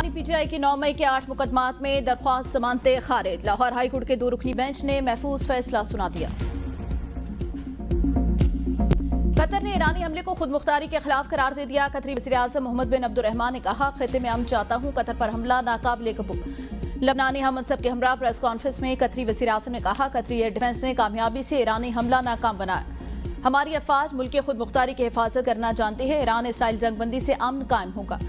ईरानी PTI की 9 मई के 8 मुकदमात में दरख्वास्त जमानतें खारिज। लाहौर हाईकोर्ट के 2 रुकनी बेंच ने महफूज फैसला सुना दिया। कतर ने ईरानी हमले को खुद मुख्तारी के खिलाफ करार दे दिया। कतरी वज़ीर आज़म मोहम्मद बिन अब्दुर्रहमान ने कहा, खित्ते में अमन चाहता हूँ, कतर पर हमला नाकाबिले कबूल। लबनानी हम मनसब के हमरा प्रेस कॉन्फ्रेंस में कतरी वज़ीर आज़म ने कहा, कतरी एयर डिफेंस ने कामयाबी से ईरानी हमला नाकाम बनाया। हमारी अफवाज मुल्क खुद मुख्तारी की हिफाजत करना जानती है। ईरान इसराइल जंगबंदी से अमन कायम होगा।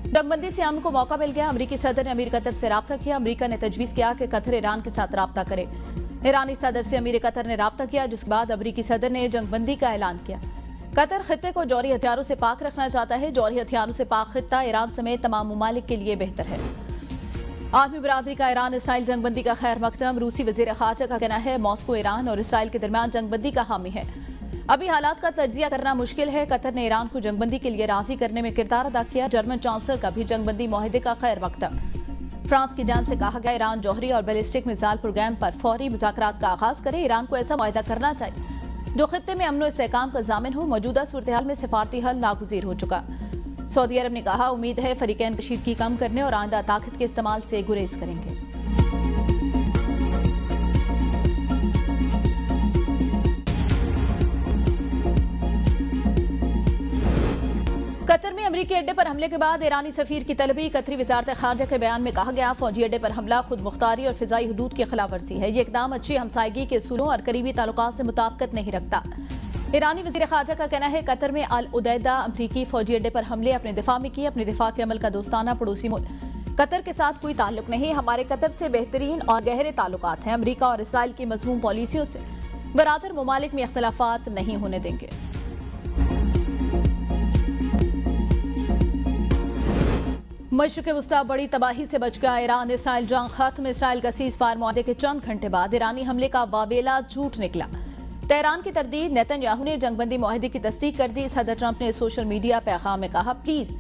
जंगबंदी से अमन को मौका मिल गया। अमरीकी सदर ने अमीर कतर से राब्ता किया। अमरीका ने तजवीज़ किया कि कतर ईरान के साथ राब्ता करे। ईरानी सदर से अमीर कतर ने राब्ता किया, जिसके बाद अमरीकी सदर ने जंगबंदी का ऐलान किया। कतर खित्ते को जौहरी हथियारों से पाक रखना चाहता है। जौहरी हथियारों से पाक खित्ता ईरान समेत तमाम ममालिक के लिए बेहतर है। आलमी बरादरी का ईरान इसराइल जंगबंदी का खैर मकदम। रूसी वज़ीर ख़ारजा का कहना है, मॉस्को ईरान और इसराइल के दरमियान जंगबंदी का हामी है। अभी हालात का तज्जिया करना मुश्किल है। कतर ने ईरान को जंगबंदी के लिए राजी करने में किरदार अदा किया। जर्मन चांसलर का भी जंगबंदी मुआहदे का खैर मकदम। फ्रांस की जानिब से कहा गया, ईरान जौहरी और बैलिस्टिक मिसाइल प्रोग्राम पर फौरी मुज़ाकरात का आगाज करे। ईरान को ऐसा मुआहदा करना चाहिए जो खित्ते में अमन व इस्तेहकाम का ज़ामिन हो। मौजूदा सूरत-ए-हाल में सिफारती हल नागुज़ीर हो चुका। सऊदी अरब ने कहा, उम्मीद है फरीकैन कशीदगी कम करने और आइंदा ताकत के इस्तेमाल से गुरेज करेंगे। कतर में अमरीकी अड्डे पर हमले के बाद ईरानी सफीर की तलबी। कतरी वजारत खारजा के बयान में कहा गया, फौजी अड्डे पर हमला खुद मुख्तारी और फिजाई हदूद की खिलाफ वर्जी है। ये इकदाम अच्छी हमसायगी के असूलों और करीबी ताल्लुकात से मुताबिकत नहीं रखता। ईरानी वज़ीर खारजा का कहना है, कतर में अल उदैदा अमरीकी फौजी अड्डे पर हमले अपने दिफा में किए। अपने दिफा के अमल का दोस्ताना पड़ोसी मुल्क कतर के साथ कोई ताल्लुक नहीं। हमारे कतर से बेहतरीन और गहरे ताल्लुकात हैं। अमरीका और इसराइल की मज़मूम पॉलिसियों से बरादर ममालिक में इख्तलाफात नहीं होने देंगे। मशरिक़ वस्ता बड़ी तबाही से बच गया। ईरान इसराइल जंग खत्म। इसराइल का सीज़फायर मुआहदे के चंद घंटे बाद ईरानी हमले का वाबेला झूठ निकला। तेहरान की तरदीद। नेतन्याहू ने जंगबंदी मुआहदे की तस्दीक कर दी। सदर ट्रंप ने सोशल मीडिया पैगाम में कहा, प्लीज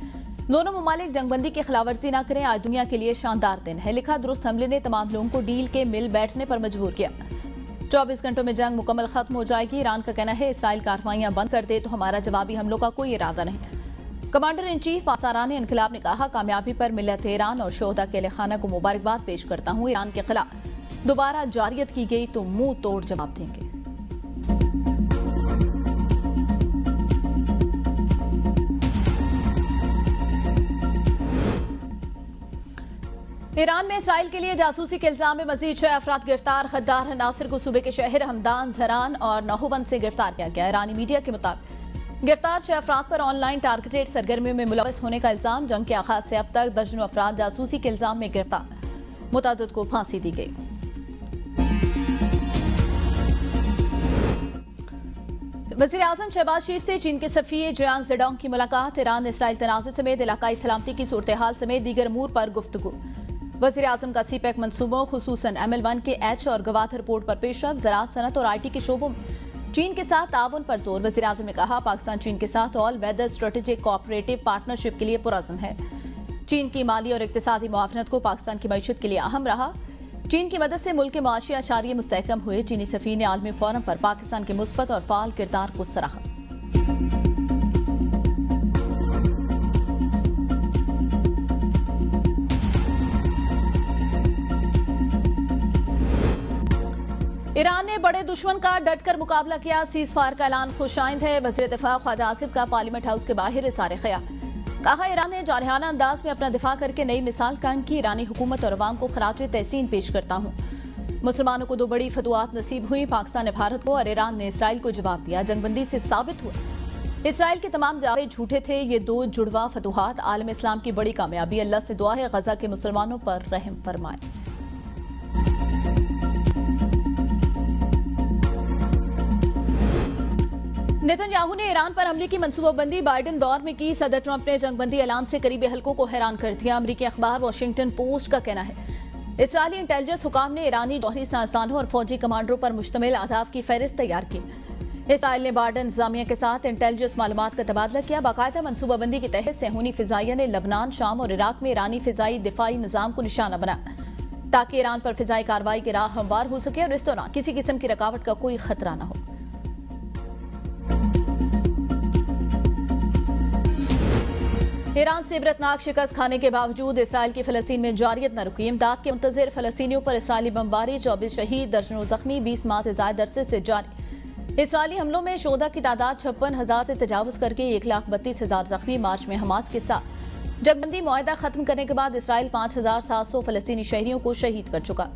दोनों ममालिक जंगबंदी की खिलाफवर्जी न करें। आज दुनिया के लिए शानदार दिन है। लिखा, दुरुस्त हमले ने तमाम लोगों को डील के मिल बैठने पर मजबूर किया। 24 घंटों में जंग मुकम्मल खत्म हो जाएगी। ईरान का कहना है, इसराइल कार्रवाइयां बंद कर दे तो हमारा जवाबी हमलों का कोई इरादा नहीं। कमांडर इन चीफ पासारान इनकलाब ने कहा, कामयाबी पर मिल्लत ईरान और शोहदा के अहल-ए-खाना को मुबारकबाद पेश करता हूँ। ईरान के खिलाफ दोबारा जारियत की गई तो मुंह तोड़ जवाब देंगे। ईरान में इसराइल के लिए जासूसी के इल्जाम में मजीद 6 अफराद गिरफ्तार। खद्दार नासिर को सूबे के शहर हमदान, जहरान और नहोबंद से गिरफ्तार किया गया। ईरानी मीडिया के मुताबिक गिरफ्तार 6 अफराद पर ऑनलाइन टारगेटेड सरगर्मियों में मुलव्वस होने का इल्जाम। जंग के आगाज से अब तक दर्जनों अफराद जासूसी के इल्जाम में गिरफ्तार। मुतअद्दिद को फांसी दी गई। वज़ीर आज़म शहबाज शरीफ से चीन के सफ़ीर जियांग ज़ेडोंग की मुलाकात। ईरान इसराइल तनाज़े समेत इलाकाई सलामती की सूरत-ए-हाल समेत दीगर अमूर पर गुफ्तगू। वज़ीर आज़म का सीपैक मंसूबों खुसूसन ML1 के H और गवादर पोर्ट पर पेशरफ। ज़राअत, सनत और IT के शोबों में चीन के साथ ताउन पर जोर। वज़ीर आज़म ने कहा, पाकिस्तान चीन के साथ all weather strategic cooperative partnership के लिए पुरअज़्म है। चीन की माली और इक़्तिसादी मुआवनत को पाकिस्तान की मईशत के लिए अहम रहा। चीन की मदद से मुल्क के मुआशी अशारिये मुस्तहकम हुए। चीनी सफ़ीर ने आलमी फोरम पर पाकिस्तान के मुस्बत और फ़ाल किरदार को सराहा। ईरान ने बड़े दुश्मन का डटकर मुकाबला किया। सीज़ फायर का ऐलान खुशाइंद है। वज़ीर दिफा ख्वाजा आसिफ का पार्लियामेंट हाउस के बाहर इज़हार ख़याल। कहा, ईरान ने जारहाना अंदाज में अपना दिफा करके नई मिसाल कायम की। ईरानी हुकूमत और अवाम को खराज तहसीन पेश करता हूँ। मुसलमानों को 2 बड़ी फतवात नसीब हुई। पाकिस्तान ने भारत को और ईरान ने इसराइल को जवाब दिया। जंगबंदी से साबित हुआ इसराइल के तमाम दावे झूठे थे। ये 2 जुड़वा फतवात आलम इस्लाम की बड़ी कामयाबी। अल्लाह से दुआ है गजा के मुसलमानों पर रहम फरमाए। नेतन्याहू ने ईरान पर हमले की मंसूबाबंदी बाइडेन दौर में की। सदर ट्रंप ने जंगबंदी ऐलान से करीबी हलकों को हैरान कर दिया। अमरीकी अखबार वॉशिंगटन पोस्ट का कहना है, इसराइली इंटेलिजेंस हुकाम ने ईरानी जौहरी साइंसदानों और फौजी कमांडरों पर मुश्तमिल अहदाफ की फहरिस्त तैयार की। इसराइल ने बाइडेन इंतजामिया के साथ इंटेलिजेंस मालूमात का तबादला किया। बाकायदा मंसूबाबंदी के तहत सेहूनी फिजाइया ने लबनान, शाम और इराक में ईरानी फिजाई दिफाई निजाम को निशाना बनाया ताकि ईरान पर फिजाई कार्रवाई की राह हमवार हो सके और इस दौरान किसी किस्म की रुकावट का कोई खतरा न हो। ईरान से इबरतनाक शिकस्त खाने के बावजूद इसराइल की फिलिस्तीन में जारियत न रुकी। इमदाद के मुंतजिर फलस्तीनियों पर इसराइली बमबारी, 24 शहीद, दर्जनों जख्मी, 20 माह से ज्यादा अरसे से जारी। इसराइली हमलों में शोधा की तादाद 56,000 से तजावुज करके 1,32,000 जख्मी। मार्च में हमास के साथ जंगबंदी मुआहदा खत्म करने के बाद इसराइल 5,700 फलस्तीनी शहरियों को शहीद कर चुका,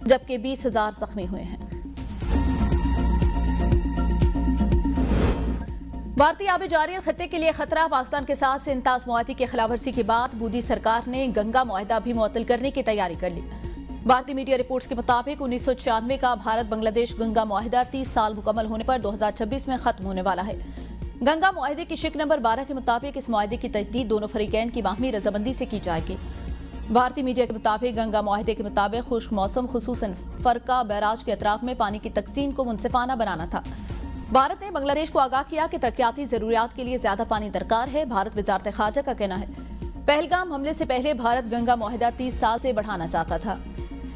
जबकि 20,000 जख्मी हुए हैं। भारतीय आबी जारियत खत्ते के लिए खतरा। पाकिस्तान के साथ सिंतास मुआहदे की खिलाफवर्जी के बाद मोदी सरकार ने गंगा मुआहदा भी मुअत्तल करने की तैयारी कर ली। भारतीय मीडिया रिपोर्ट्स के मुताबिक 1996 का भारत बांग्लादेश गंगा मुआहदा 30 साल मुकम्मल होने पर 2026 में खत्म होने वाला है। गंगा मुआहदे की शिक नंबर 12 के मुताबिक इस मुआहदे की तजदीद दोनों फरीकैन की बाहमी रजामंदी से की जाएगी। भारतीय मीडिया के मुताबिक गंगा मुआहदे के मुताबिक खुश्क मौसम खुसूसन फरका बैराज के अतराफ में पानी की तकसीम को मुनसिफाना बनाना था। भारत ने बांग्लादेश को आगाह किया कि तरक्याती जरूरियात के लिए ज्यादा पानी दरकार है। भारत वजारत खारजा का कहना है पहलगाम हमले से पहले भारत गंगा मुआहदा 30 साल से बढ़ाना चाहता था,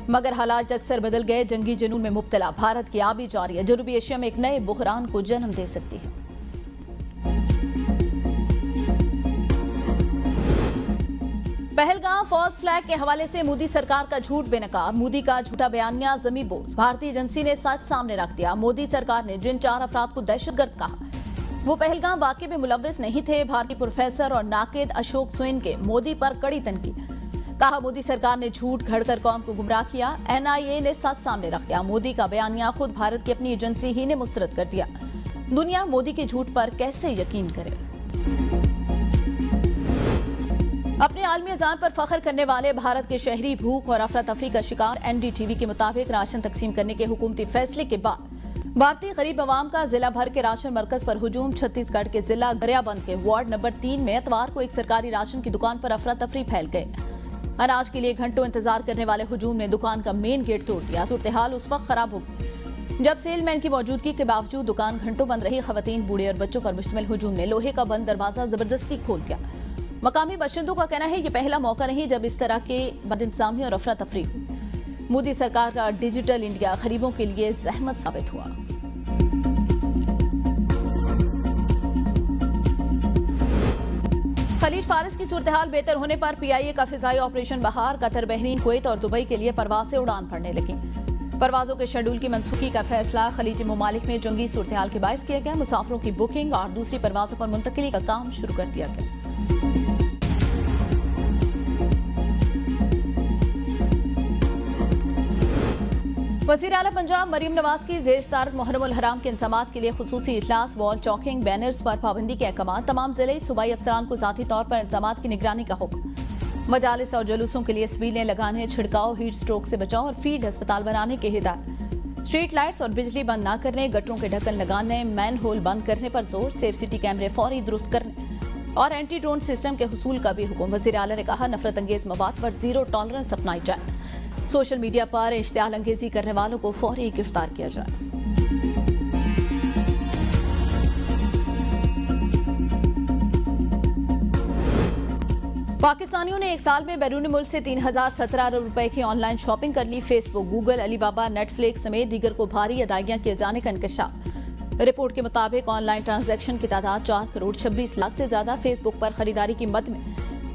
मगर हालात अक्सर बदल गए। जंगी जुनून में मुब्तला भारत की आबी जारियत जनूबी एशिया में एक नए बुहरान को जन्म दे सकती है। पहलगाम फॉल्स फ्लैग के हवाले से मोदी सरकार का झूठ बेनकाब। मोदी का झूठा बयानिया जमी बोझ। भारतीय एजेंसी ने सच सामने रख दिया। मोदी सरकार ने जिन 4 अफराद को दहशतगर्द कहा वो पहलगाम वाक़े में मुलव्विस नहीं थे। भारतीय प्रोफेसर और नाकिद अशोक स्विन के मोदी पर कड़ी तनकीद। कहा मोदी सरकार ने झूठ घड़कर कौम को गुमराह किया। NIA ने सच सामने रख दिया। मोदी का बयानिया खुद भारत की अपनी एजेंसी ही ने मुस्तरद कर दिया। दुनिया मोदी के झूठ पर कैसे यकीन करे। अपने आलमी अज़ाम पर फख्र करने वाले भारत के शहरी भूख और अफरा तफरी का शिकार। NDTV के मुताबिक राशन तकसीम करने के हुकूमती फैसले के बाद भारतीय गरीब अवाम का जिला भर के राशन मरकज पर हुजूम। छत्तीसगढ़ के जिला गरियाबंद के वार्ड नंबर 3 में इतवार को एक सरकारी राशन की दुकान पर अफरा तफरी फैल गए। अनाज के लिए घंटों इंतजार करने वाले हुजूम ने दुकान का मेन गेट तोड़ दिया। सूरत हाल उस वक्त खराब हो गई जब सेलमैन की मौजूदगी के बावजूद दुकान घंटों बंद रही। खवातीन, बूढ़े और बच्चों पर मुश्तमिल हुजूम ने लोहे का बंद दरवाजा जबरदस्ती खोल दिया। मकामी बाशिंदों का कहना है ये पहला मौका नहीं जब इस तरह के बदइंतजामी और अफरा तफरी हुई। मोदी सरकार का डिजिटल इंडिया गरीबों के लिए जहमत साबित हुआ। खलीज फारिस की सूरत हाल बेहतर होने पर PIA का फिजाई ऑपरेशन बहार। कतर, बहरीन, कुवैत और दुबई के लिए परवाजें उड़ान भरने लगी। परवाजों के शेड्यूल की मनसूखी का फैसला खलीजी ममालिक में जंगी सूरत हाल के बायस किया गया। मुसाफिरों की बुकिंग और दूसरी परवाजों पर मुंतकिली का काम शुरू कर दिया गया। वज़ीर आला पंजाब मरीम नवाज की ज़ेर सदारत मुहर्रम उल हराम के इंतज़ामात के लिए खुसूसी इजलास। वॉल चौकिंग, बैनर्स पर पाबंदी के अहकाम। तमाम ज़िले सूबाई अफसरान को ज़ाती तौर पर इंतज़ामात की निगरानी का हुक्म। मजालिस और जुलूसों के लिए स्पीलें लगाने, छिड़काव, हीट स्ट्रोक से बचाव और फील्ड अस्पताल बनाने की हिदायत। स्ट्रीट लाइट्स और बिजली बंद न करने, गटरों के ढक्कन लगाने, मैन होल बंद करने पर जोर। सेफ सिटी कैमरे फौरी दुरुस्त करने और एंटी ड्रोन सिस्टम के हुसूल का भी हुक्म। वज़ीर आला ने कहा नफरत अंगेज मवाद पर जीरो टॉलरेंस अपनाई जाए। सोशल मीडिया पर इश्तियाल अंगेजी करने वालों को फौरी गिरफ्तार किया जाए। पाकिस्तानियों ने एक साल में बैरून मुल्क से 3,017 अरब रुपए की ऑनलाइन शॉपिंग कर ली। फेसबुक, गूगल, अलीबाबा, नेटफ्लिक्स समेत दीगर को भारी अदायगियां किए जाने का इंकशाफ। रिपोर्ट के मुताबिक ऑनलाइन ट्रांजैक्शन की तादाद 4 करोड़ 26 लाख से ज्यादा। फेसबुक पर खरीदारी की मद में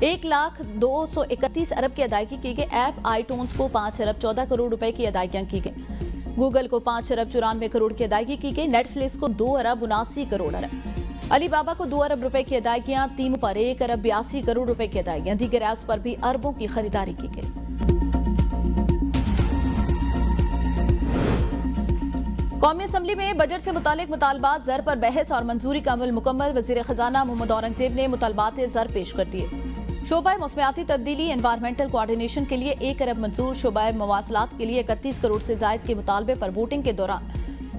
1,231 अरब की अदायगी की गई। ऐप आईटून्स को 5 अरब 14 करोड़ रुपए की अदायगियां की गई। गूगल को 5 अरब 94 करोड़ की अदायगी की गई। नेटफ्लिक्स को 2 अरब 79 करोड़ अरब। अलीबाबा को 2 अरब रुपए की अदायगियां। तीमू पर 1 अरब 82 करोड़ रुपए की अदायगियां। दीगर ऐप्स पर भी अरबों की खरीदारी की गई। कौमी असम्बली में बजट से मुतालिक मुतालबात ज़र पर बहस और मंजूरी का अमल मुकम्मल। वज़ीर खजाना मोहम्मद औरंगजेब ने मुतालबात ज़र पेश कर दिए। शोबा मौसमियाती तब्दीली एनवायरमेंटल कोऑर्डिनेशन के लिए 1 अरब मंजूर। शोबा मवासलात के लिए 31 करोड़ से जायद के मुतालबे पर वोटिंग के दौरान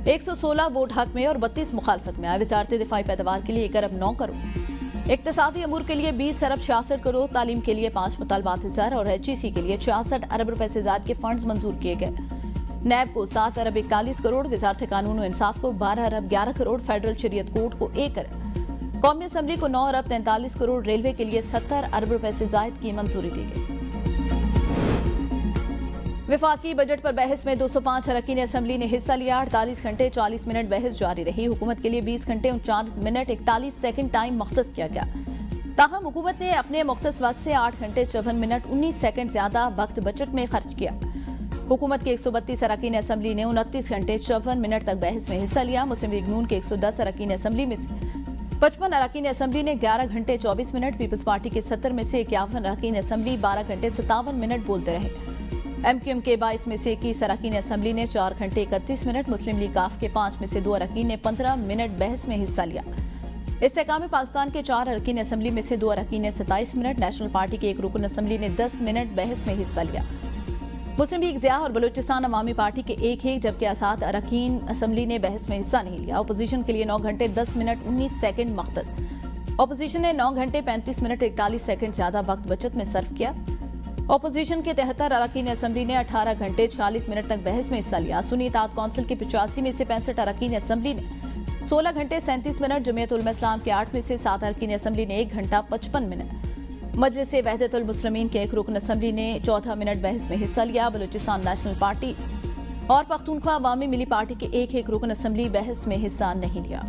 116 वोट हक में और 32 मुखालफत में आए। वजारत दिफाई पैदावार के लिए 1 अरब 9 करोड़। इक्तिसादी अमूर के लिए 20 अरब 66 करोड़। तालीम के लिए 5 मुतालबात ज़र और HEC के लिए 66 अरब रुपए से ज्यादा के फंड्स मंजूर किए गए। नैब को 7 अरब 41 करोड़। वजारत कानून और इंसाफ को 12 अरब 11 करोड़। फेडरल शरीयत कोर्ट को 1 अरब। कौमी असम्बली को 9 अरब 43 करोड़। रेलवे के लिए 70 अरब रुपए से जायद की मंजूरी दी गई। विफाकी बजट पर बहस में 205 अरकान असम्बली ने हिस्सा लिया। 48 घंटे 40 मिनट बहस जारी रही। हुकूमत के लिए 20 घंटे 49 मिनट 41 सेकंड टाइम मख्तस किया गया। ताहम हुकूमत ने अपने मुख्तस वक्त से 8 घंटे 54 मिनट 19 सेकंड ज्यादा वक्त बजट में खर्च किया। हुकूमत के 132 अरकान असम्बली ने 29 घंटे 54 मिनट तक बहस में हिस्सा लिया। मुस्लिम लीग नून के 110 अरकान असम्बली में से 55 अरकान असम्बली ने 11 घंटे 24 मिनट, पीपल्स पार्टी के 70 में से 51 अरकान असम्बली 12 घंटे 57 मिनट बोलते रहे। MQM के 22 में से 21 अरकान असम्बली ने 4 घंटे 31 मिनट, मुस्लिम लीग काफ के 5 में से 2 अरकान ने 15 मिनट बहस में हिस्सा लिया। इस्तेकाम पाकिस्तान के 4 अरकान असम्बली में से 2 अरकान ने 27 मिनट, नेशनल पार्टी के 1 रुकन असम्बली ने 10 मिनट बहस में हिस्सा लिया। मुस्लिम लीग ज़िया और बलूचिस्तान अवामी पार्टी के 1 जबकि 7 अरकान असम्बली ने बहस में हिस्सा नहीं लिया। अपोजिशन के लिए 9 घंटे 10 मिनट 19 सेकंड मख्तद। अपोजिशन ने 9 घंटे 35 मिनट 41 सेकंड ज्यादा वक्त बचत में सर्व किया। अपोजिशन के 73 अरकान असम्बली ने 18 घंटे 46 मिनट तक बहस में हिस्सा लिया। सुन्नी इत्तेहाद कौंसिल के 85 में से 65 अरकान असम्बली ने 16 घंटे 37 मिनट, जमीयत उलमा इस्लाम के 8 में से 7 अरकान असम्बली ने 1 घंटा 55 मिनट, मजलिस वहदतुल मुस्लिमीन के 1 रुकन असम्बली ने 14 मिनट बहस में हिस्सा लिया। बलूचिस्तान नेशनल पार्टी और पख्तूनख्वा अवामी मिली पार्टी के 1 रुकन असम्बली बहस में हिस्सा नहीं लिया।